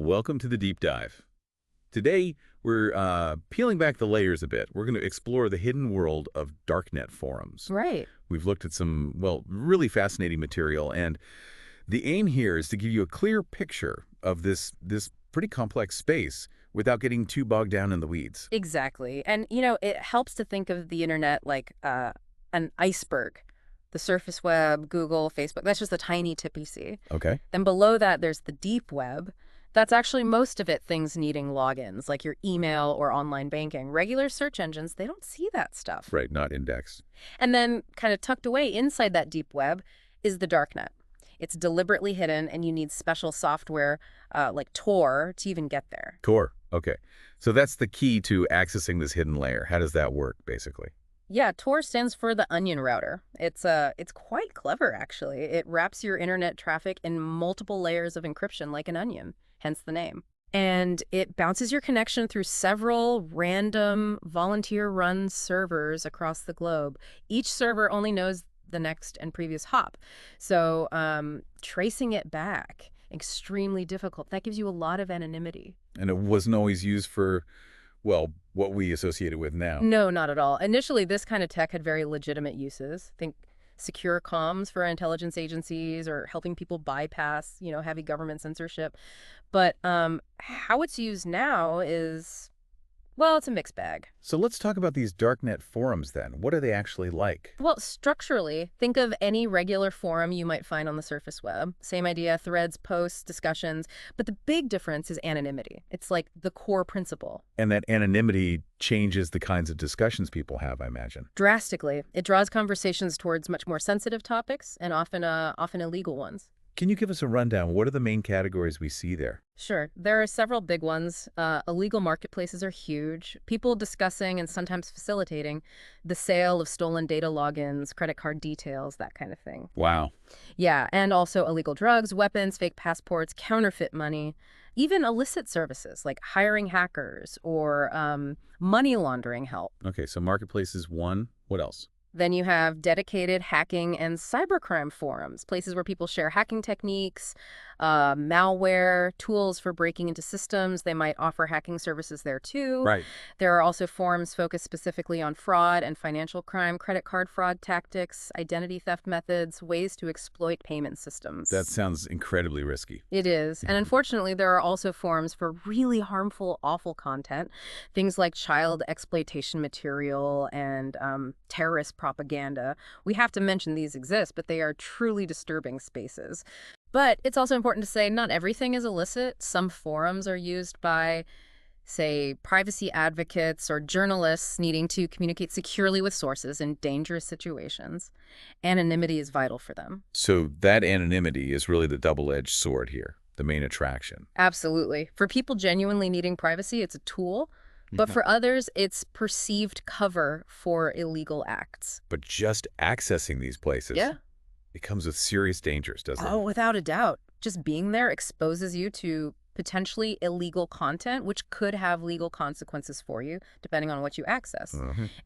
Welcome to the deep dive. Today, we're peeling back the layers a bit. We're going to explore the hidden world of Darknet forums. Right. We've looked at some, well, really fascinating material, and the aim here is to give you a clear picture of this pretty complex space without getting too bogged down in the weeds. Exactly. And, it helps to think of the internet like an iceberg. The surface web, Google, Facebook, that's just the tiny tip you see. Okay. Then below that, there's the deep web. That's actually most of it things needing logins, like your email or online banking. Regular search engines, they don't see that stuff. Right, not indexed. And then kind of tucked away inside that deep web is the darknet. It's deliberately hidden, and you need special software like Tor to even get there. Tor. Okay. So that's the key to accessing this hidden layer. How does that work, basically? Yeah, Tor stands for the onion router. It's quite clever, actually. It wraps your internet traffic in multiple layers of encryption like an onion, hence the name. And it bounces your connection through several random volunteer-run servers across the globe. Each server only knows the next and previous hop. So tracing it back, extremely difficult. That gives you a lot of anonymity. And it wasn't always used for, well, what we associate it with now. No, not at all. Initially, this kind of tech had very legitimate uses. Think secure comms for intelligence agencies or helping people bypass, heavy government censorship. But how it's used now is, well, it's a mixed bag. So let's talk about these darknet forums then. What are they actually like? Well, structurally, think of any regular forum you might find on the surface web. Same idea, threads, posts, discussions. But the big difference is anonymity. It's like the core principle. And that anonymity changes the kinds of discussions people have, I imagine. Drastically. It draws conversations towards much more sensitive topics and often illegal ones. Can you give us a rundown? What are the main categories we see there? Sure. There are several big ones. Illegal marketplaces are huge. People discussing and sometimes facilitating the sale of stolen data logins, credit card details, that kind of thing. Wow. Yeah, and also illegal drugs, weapons, fake passports, counterfeit money, even illicit services like hiring hackers or money laundering help. Okay, so marketplace is one. What else? Then you have dedicated hacking and cybercrime forums, places where people share hacking techniques, malware, tools for breaking into systems. They might offer hacking services there too. Right. There are also forums focused specifically on fraud and financial crime, credit card fraud tactics, identity theft methods, ways to exploit payment systems. That sounds incredibly risky. It is. And unfortunately, there are also forums for really harmful, awful content, things like child exploitation material and terrorist propaganda. We have to mention these exist, but they are truly disturbing spaces. But it's also important to say not everything is illicit. Some forums are used by, say, privacy advocates or journalists needing to communicate securely with sources in dangerous situations. Anonymity is vital for them. So that anonymity is really the double-edged sword here, the main attraction. Absolutely. For people genuinely needing privacy, it's a tool. But for others, it's perceived cover for illegal acts. But just accessing these places it comes with serious dangers, doesn't it? Oh, without a doubt. Just being there exposes you to potentially illegal content, which could have legal consequences for you, depending on what you access.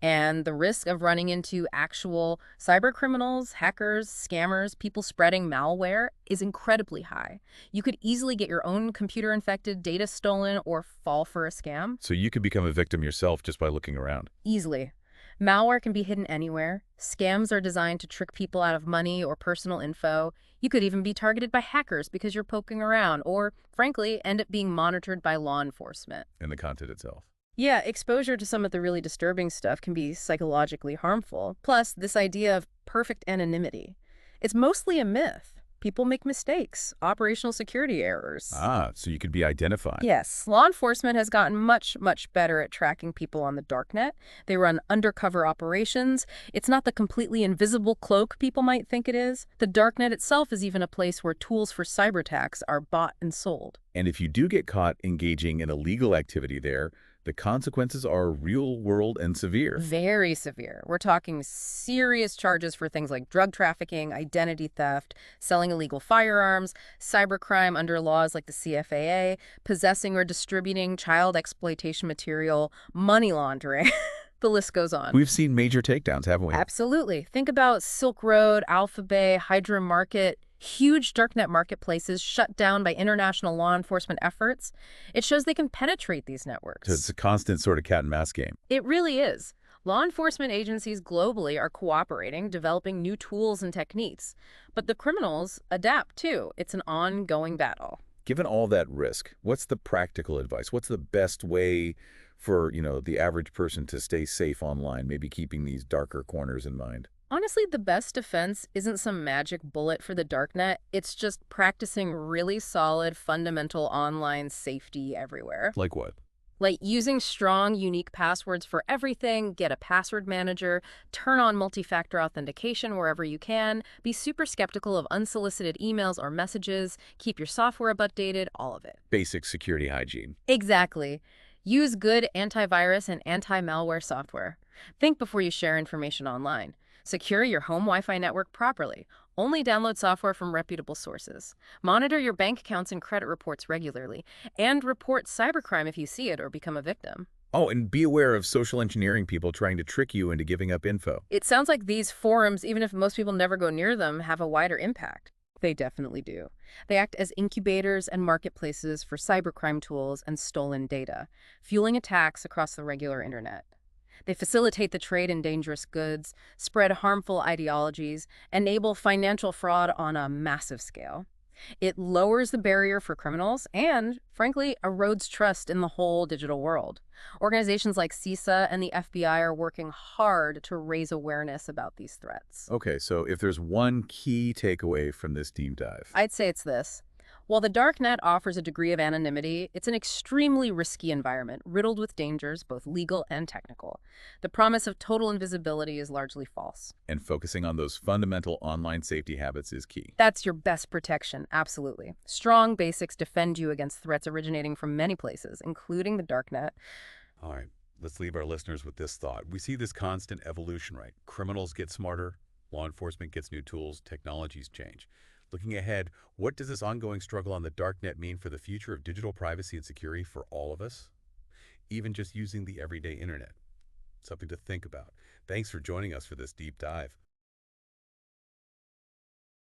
And the risk of running into actual cyber criminals, hackers, scammers, people spreading malware is incredibly high. You could easily get your own computer infected, data stolen, or fall for a scam. So you could become a victim yourself just by looking around. Easily. Malware can be hidden anywhere. Scams are designed to trick people out of money or personal info. You could even be targeted by hackers because you're poking around, or, frankly, end up being monitored by law enforcement. And the content itself. Yeah, exposure to some of the really disturbing stuff can be psychologically harmful. Plus, this idea of perfect anonymity. It's mostly a myth. People make mistakes, operational security errors. Ah, so you could be identified. Yes, law enforcement has gotten much, much better at tracking people on the darknet. They run undercover operations. It's not the completely invisible cloak people might think it is. The darknet itself is even a place where tools for cyber attacks are bought and sold. And if you do get caught engaging in illegal activity there, the consequences are real world and severe. Very severe. We're talking serious charges for things like drug trafficking, identity theft, selling illegal firearms, cybercrime under laws like the CFAA, possessing or distributing child exploitation material, money laundering. The list goes on. We've seen major takedowns, haven't we? Absolutely. Think about Silk Road, Alphabet, Hydra Market. Huge darknet marketplaces shut down by international law enforcement efforts. It shows they can penetrate these So it's networks. a constant sort of cat and mouse game. It really is. Law enforcement agencies globally are cooperating, developing new tools and techniques. But the criminals adapt too. It's an ongoing battle. Given all that risk, what's the practical advice? What's the best way for, the average person to stay safe online, maybe keeping these darker corners in mind? Honestly, the best defense isn't some magic bullet for the darknet. It's just practicing really solid, fundamental online safety everywhere. Like what? Like using strong, unique passwords for everything, get a password manager, turn on multi-factor authentication wherever you can, be super skeptical of unsolicited emails or messages, keep your software updated, all of it. Basic security hygiene. Exactly. Use good antivirus and anti-malware software. Think before you share information online. Secure your home Wi-Fi network properly. Only download software from reputable sources. Monitor your bank accounts and credit reports regularly. And report cybercrime if you see it or become a victim. Oh, and be aware of social engineering people trying to trick you into giving up info. It sounds like these forums, even if most people never go near them, have a wider impact. They definitely do. They act as incubators and marketplaces for cybercrime tools and stolen data, fueling attacks across the regular internet. They facilitate the trade in dangerous goods, spread harmful ideologies, enable financial fraud on a massive scale. It lowers the barrier for criminals and, frankly, erodes trust in the whole digital world. Organizations like CISA and the FBI are working hard to raise awareness about these threats. Okay, so if there's one key takeaway from this deep dive. I'd say it's this. While the darknet offers a degree of anonymity, it's an extremely risky environment, riddled with dangers, both legal and technical. The promise of total invisibility is largely false. And focusing on those fundamental online safety habits is key. That's your best protection, absolutely. Strong basics defend you against threats originating from many places, including the darknet. All right, let's leave our listeners with this thought. We see this constant evolution, right? Criminals get smarter, law enforcement gets new tools, technologies change. Looking ahead, what does this ongoing struggle on the darknet mean for the future of digital privacy and security for all of us? Even just using the everyday internet. Something to think about. Thanks for joining us for this deep dive.